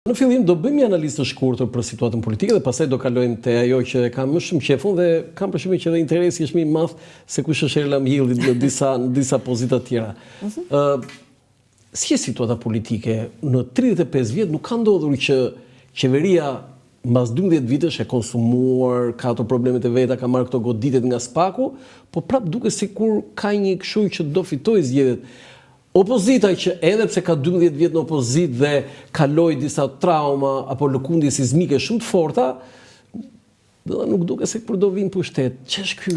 Në fillim do bëjmë një analizë të shkurtër për situatën politike dhe pastaj do kalojmë te ajo që kam më shumë qefun dhe kam përshtypjen që edhe interesi është më i madh se kush është Erla Mjelli në disa pozita të tjera. Si është situata politike? Në 35 vjet nuk ka ndodhur që qeveria mbas 12 vitesh e konsumuar, ka ato problemet e veta, ka marrë këto goditet nga spaku, po prap duket sikur ka një këshull që do fitojë zgjedhjet. Opozita që edhe pse ka 12 vjet në opozit dhe kaloi disa trauma apo lëkundje sismike shumë të forta, nuk duket se kur do vinë pushtet. Ç'është ky?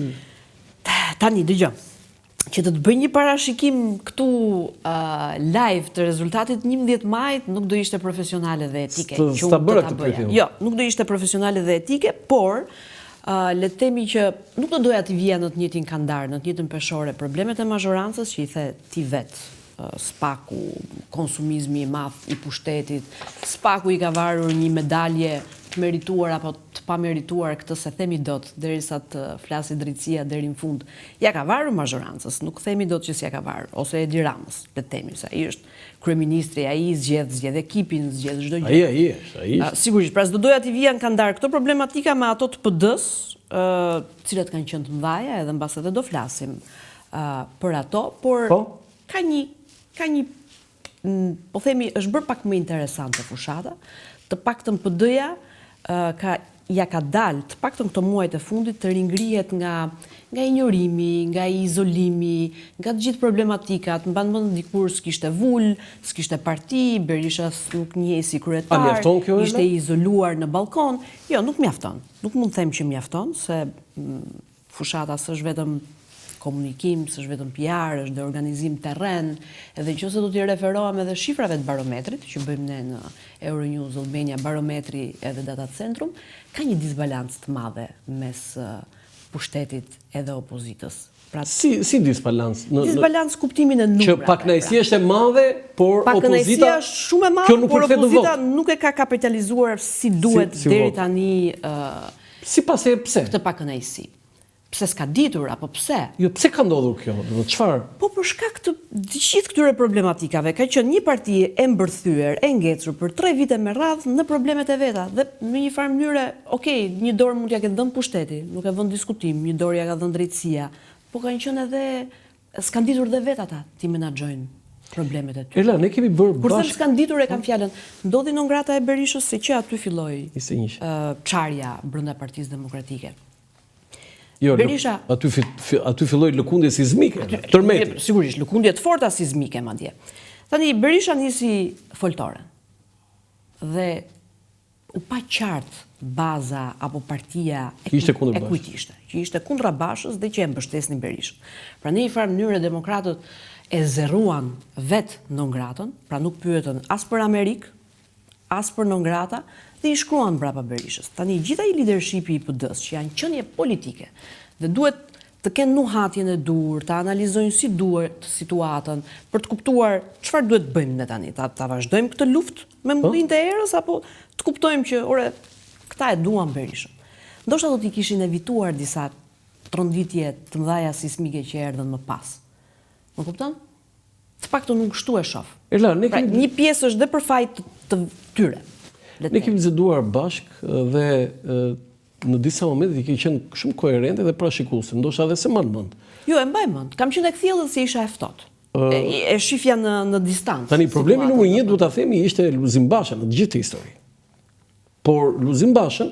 Tani dëgjoj. Që të bëj një parashikim këtu live të rezultatit 11 majit nuk do ishte profesionale dhe etike. Jo, nuk do ishte profesionale dhe etike, por le të themi që nuk do doja të vija në të njëjtin kandar, në të njëjtën peshore problemet e mazhorancës që i the ti vet. Spaku, konsumizmi i madh i pushtetit, spaku i ka varur një medalje të merituar apo të pamerituar, këtë se themi dot, derisa të flasi drejtësia deri në fund. Ja ka varur mazhorancës, nuk themi dot që s'ja ka varur, ose Edi Ramës, le të themi se ai është kryeministri, ai zgjedh ekipin, zgjedh çdo gjë. Ai. Sigurisht, pra s'do doja t'i vija në kandar këto problematika me ato të PD-s, cilat kanë qenë të mëdha, edhe mbas edhe do flasim për ato, por ka një po themi, është bërë pak më interesante fushata, të paktën PD-ja ja ka dalë, të paktën këto muajt e fundit të ringrihet nga injorimi, nga izolimi, nga të gjithë problematikat, mban mend dikur s'kishte vul, s'kishte parti, Berisha nuk njeh si kryetar, ishte izoluar në balkon. Jo, nuk mjafton. Nuk mund të them që mjafton, se fushata s'është vetëm komunikim, s'është vetëm PR, është dhe organizim terren, edhe nëse do t'i referohem edhe shifrave të barometrit, që bëjmë ne në Euronews Albania, barometri edhe Data Centrum, ka një disbalancë të madhe mes pushtetit edhe opozitës. Pra, si disbalancë? Disbalancë kuptimin e numrave. Që pakënaqësia është e madhe, por opozita është shumë e madhe, por opozita nuk e ka kapitalizuar si duhet deri tani. Sipas e pse? Këtë pakënaqësi. Pse s'ka ditur, apo pse? Jo, pse ka ndodhur kjo? Çfarë? Po për shkak të gjithë këtyre problematikave, ka qenë një parti e mbërthyer, e ngecur për 3 vite me radhë në problemet e veta. Dhe në një farë mënyrë, okay, një dorë mund t'ja ketë dhënë pushteti, nuk e vën diskutim, një dorë ja ka dhënë drejtësia, po kanë qenë edhe s'kan ditur dhe vetë ata ti menaxhojnë problemet e tyre. Erla, ne kemi bërë bashkë. Kurse s'kan ditur e kanë fjalën. Ndodhi në ngrata e Berishës se që aty filloi çarja brenda Partisë Demokratike. Jo, Berisha, aty filloi lëkundje sismike, tërmeti. Sigurisht, lëkundje të forta sismike madje. Tani Berisha nisi foltoren. Dhe u pa qartë baza apo partia e kujt ishte, që ishte kundra Bashës dhe që e mbështesnin Berishën. Pra në një farë mënyrë demokratët e zerruan vetë non-gratën, pra nuk pyetën as për Amerikë, as për non-grata, dhe i shkruan brapa Berishës. Tani gjitha i leadershipi i PD-s që janë qenie politike dhe duhet të kenë nuhatjen e dur, të analizojnë si duhet situatën, për të kuptuar çfarë duhet bëjmë ne tani, ta vazhdojmë këtë luftë me mullinë të erës apo të kuptojmë që këta e duan Berishën. Ndoshta do t'i kishin evituar disa tronditje të mëdha sismike që erdhën më pas. Më kupton? Të paktën nuk kështu e shoh. Pra, një pjesë është dhe për fajt të tyre. Ne kemi biseduar bashkë dhe në disa momente i ke qenë shumë koherente dhe parashikuese, ndoshta edhe se mban mend. Jo, e mbaj mend. Kam qenë kthjellët se isha e ftohtë. E shifja në distancë. Tani problemi numër 1 duhet ta themi ishte Luzim Basha në të gjithë histori. Por Luzim Bashën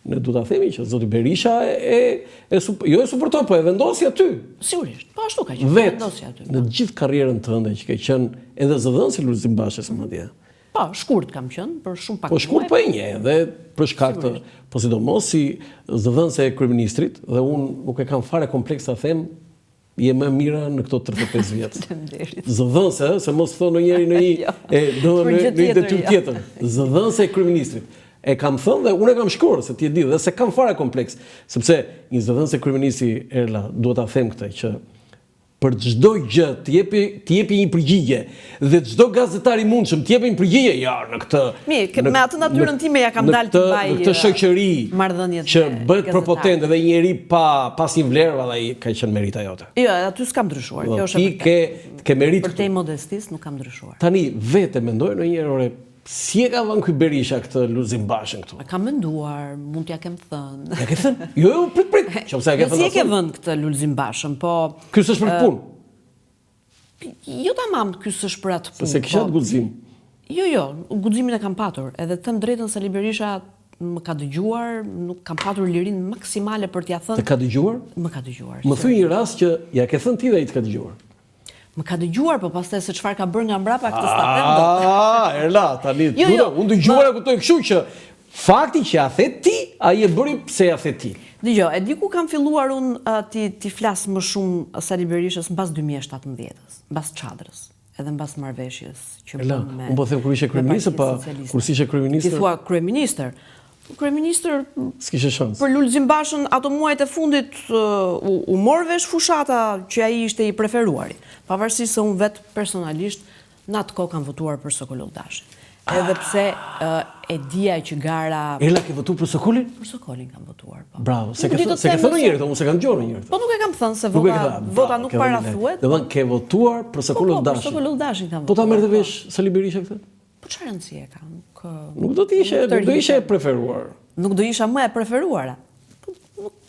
ne duhet ta themi që zoti Berisha jo e suportoi, po e vendosi aty. Sigurisht, po ashtu ka qenë, vendosi aty. Në gjithë karrierën tënde që ke qenë edhe zëdhënësi Luzim Bashës madje. Po, shkurt kam qenë, për shumë pak. Po shkurt po e njeh, dhe për shkak të, po sidomos si zëdhënëse e kryeministrit, dhe unë nuk e kam fare kompleks ta them, je më mira në këto 35 vjet. Zëdhënëse, se mos thonë ndonjëri në një detyrë tjetër. Zëdhënëse e kryeministrit. E kam thënë dhe unë e kam shkruar, se ti e di, dhe se kam fare kompleks, sepse një zëdhënës e kryeministri Erla, duhet ta them këtë që për çdo gjë të jepi një përgjigje dhe çdo gazetar i mundshëm të jepi një përgjigje në këtë. Mirë, me atë natyrën time ja kam dalë të baj këtë shoqëri që bëhet propotente dhe njëri pas një vlerë, valla ai ka qenë merita jote. Jo, aty s'kam ndryshuar. Kjo është ke merit. Për te modestis nuk kam ndryshuar. Tani vetë mendoj ndonjëherë si e ka vënë ky Berisha këtë Lulzim Bashën këtu? Ka menduar, mund t'ja kem thënë. Ja ke thënë? Jo, prit. Qofse ja ke thënë. Si e ke vënë këtë Lulzim Bashën, po Ky s'është për punë. Jo tamam, ky s'është për atë punë. Se kisha të guxim. Jo, guximin e kam patur. Edhe të them drejtën, Sali Berisha më ka dëgjuar, nuk kam patur lirinë maksimale për t'ia thënë. Të ka dëgjuar? Më ka dëgjuar. Më thuaj një rast që ja ke thënë ti dhe ai të ka dëgjuar. Më ka dëgjuar, po pastaj se çfarë ka bërë nga mbrapa këtë s'ta them dot. Erla, tani unë dëgjuar e kuptoj kështu që fakti që ja the ti, ai e bëri pse ja the ti. Dgjoj, e di ku kam filluar unë ti flas më shumë Sali Berishës mbas 2017-s, mbas çadrës, edhe mbas marrëveshjes që bën me. Unë po them kur ishe kryeminist pa kur ishe kryeminist. Ti thua kryeministër. Kryeministër s'kishte shans. Për Lulzim Bashën ato muajt e fundit u mor vesh fushata që ai ishte i preferuari. Pavarësisht se unë vetë personalisht në atë kohë kam votuar për Sokolov Dashin. Edhe pse e dija që gara... Erla, ke votuar për Sokolin? Për Sokolin kam votuar, po. Bravo, se ke thënë njërë, unë se kam gjorë njërë. Po nuk e kam thënë se vota nuk para thuet. Dhe ke votuar për Sokolov Dashin. Po, për Sokolov Dashin kam votuar. Po ta merrte vesh Sali Berisha këtë? Po çfarë rëndësie ka? Nuk do ishe e preferuar. Nuk do isha më e preferuara.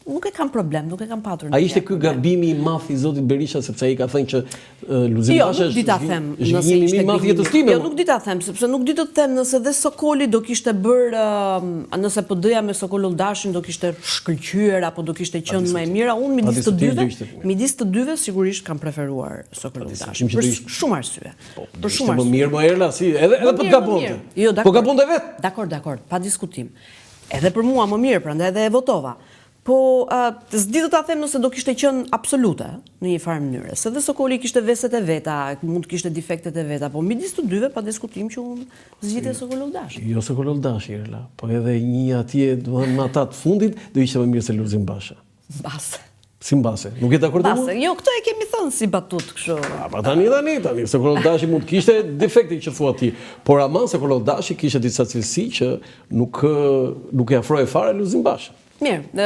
Nuk e kam problem, nuk e kam patur. A ishte ky gabimi i madh i zotit Berisha sepse ai ka thënë që Lulzim Basha nuk di ta them nëse ishte madh jetës time. Jo, nuk di ta them sepse nuk di të them nëse dhe Sokoli do kishte bërë nëse PD-ja me Sokolov Dashin do kishte shkëlqyer apo do kishte qenë më e mira. Unë midis të dyve sigurisht kam preferuar Sokolov Dashin për shumë arsye. Për shumë arsye. Më mirë më Erla si edhe po të gabonte. Po gabonte vet. Dakor, pa diskutim. Edhe për mua më mirë, prandaj edhe e votova. Po, s'di të ta them nëse do kishte qenë absolute në një farë mënyre. Se dhe Sokoli kishte veset e veta, mund kishte defektet e veta, po midis të dyve pa diskutim që unë zgjidhja Sokolov Dashi. Jo Sokolov Dashi, Erla, po edhe një atje, në ata të fundit, do ishte më mirë se Lulzim Basha. Base. Si mbase? Nuk e dakord me mua? Jo, këtë e kemi thënë si batut kështu. Pa tani, Sokolov Dashi mund kishte defekte që thua ti, por aman Sokolov Dashi kishte disa cilësi që nuk e afroi fare Lulzim Basha. Mirë,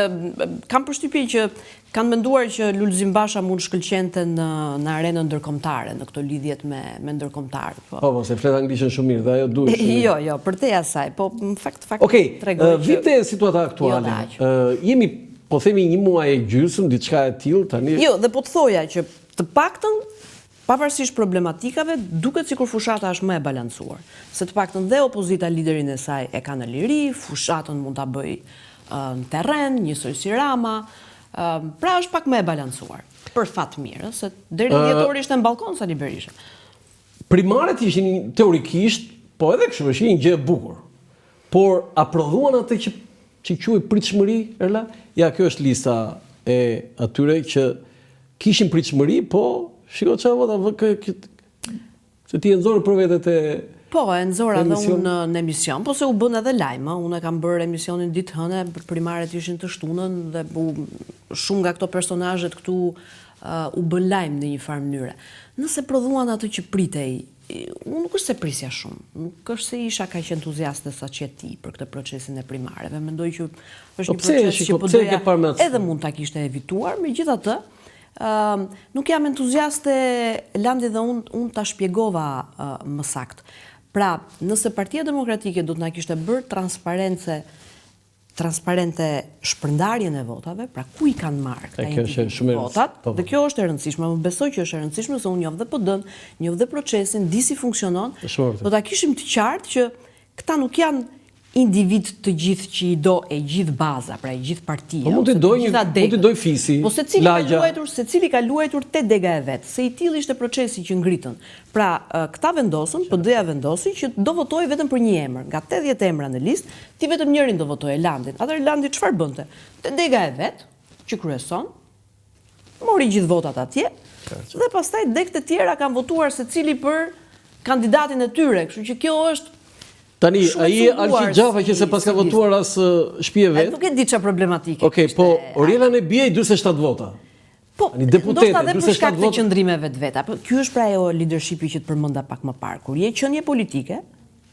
kam përshtypjen që kanë menduar që Lulzim Basha mund shkëlqente në arenën ndërkombëtare, në këto lidhjet me ndërkombëtarët. Po, se flet anglishen shumë mirë, dhe ajo duhet. Jo, për te asaj, po në fakt tregoj që vite situata aktuale. Jemi, po themi, një muaj e gjysmë, diçka e tillë tani. Jo, dhe po të thoja që të paktën pavarësisht problematikave, duket sikur fushata është më e balancuar. Se të paktën dhe opozita liderin e saj e ka në liri, fushatën mund ta bëj në terren, njësoj si Rama, pra është pak më e balancuar. Për fat mirë, se deri dhjetori ishte në balkon Sali Berisha. Primaret ishin teorikisht, po edhe kështu është një gjë e bukur. Por a prodhuan atë që quhej pritshmëri, Erla? Ja, kjo është lista e atyre që kishin pritshmëri, po shiko çfarë vota se ti e nxorë për vetët e Po, e nëzora dhe unë në emision, po se u bën edhe lajmë, unë e kam bërë emisionin ditë hëne, primaret ishin të shtunën dhe shumë nga këto personazhet këtu u bën lajmë në një farë mënyre. Nëse prodhuan atë që pritej, unë nuk është se prisja shumë, nuk është se isha kaq entuziaste sa që ti për këtë procesin e primareve, mendoj që është një proces që PD-ja edhe mund ta kishte evituar, megjithatë, nuk jam entuziaste Landi dhe unë ta shpjegova më saktë. Pra, nëse Partia Demokratike do të na kishte bërë transparente shpërndarjen e votave, pra ku i kanë marrë këta individ votat, dhe kjo është e rëndësishme, më besoj që është e rëndësishme se unë njoh dhe PD-n, njoh dhe procesin, di si funksionon, do ta kishim të qartë që këta nuk janë individ të gjithë që i do e gjithë baza, pra e gjithë partia. Mund t'i doj fisi, po secili ka luajtur 8 dega e vetë, se i tillë ishte procesi që ngritën. Pra, këta vendosën, PD-ja vendosi që do votojë vetëm për një emër. Nga 80 emra në listë, ti vetëm njërin do votojë, Landin. Atëherë Landi çfarë bënte? 8 dega e vetë, që kryeson, mori gjithë votat atje, dhe pastaj degët e tjera kanë votuar secili për kandidatin e tyre, kështu që kjo është tani, ai Alqi Xhafa që se pas ka votuar as shtëpia vet. Nuk e di çfarë problematike. Okej, po Oriela Nebia i 47 vota. Po, ndoshta edhe për shkak të qëndrimeve të veta. Ky është pra ajo leadershipi që të përmenda pak më parë. Kur je qenie politike,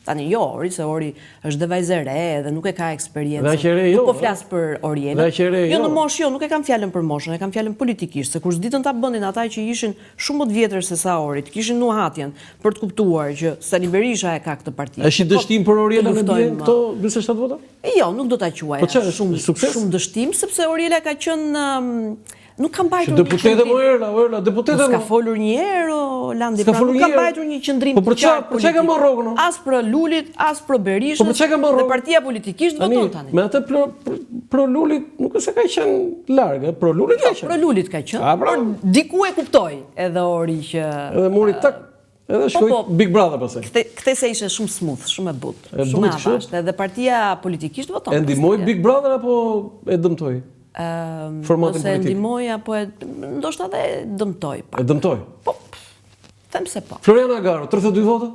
Tani jo, Ori, se Ori është dhe vajzë e re dhe nuk e ka eksperiencë. Dhe aq e re jo. Nuk po flas për Orielën. Dhe aq e re Jo, jo. në moshë jo, nuk e kam fjalën për moshën, e kam fjalën politikisht, se kur s'ditën ta bënin ata që ishin shumë më të vjetër se sa Ori, kishin nuhatjen për të kuptuar që Sali Berisha e ka këtë parti. Është i dështim për Orielën e bie këto 47 vota? Jo, nuk do ta quaj. Shumë dështim sepse Oriela ka qenë nuk ka mbajtur një deputete më Erla, deputete s'ka folur një herë Landi, pra nuk ka mbajtur një qëndrim të qartë politik. Po çka ka marrë rrogën? As për Lulit, as për Berishën. Po çka ka marrë? Dhe partia politikisht voton tani. Me atë pro Lulit nuk se ka qenë larg, pro Lulit ka qenë. Pro Lulit ka qenë. Por diku e kuptoi edhe Ori që edhe mori tak. Edhe shkoi Big Brother pastaj. Kthese ishte shumë smooth, shumë e butë, shumë e avashtë. Edhe partia politikisht voton. E ndihmoi Big Brother apo e dëmtoi? Formatin politik. Nëse ndihmoi apo ndoshta edhe dëmtoi pak. E dëmtoi. Po, them se po. Floriana Agaro, 32 vota?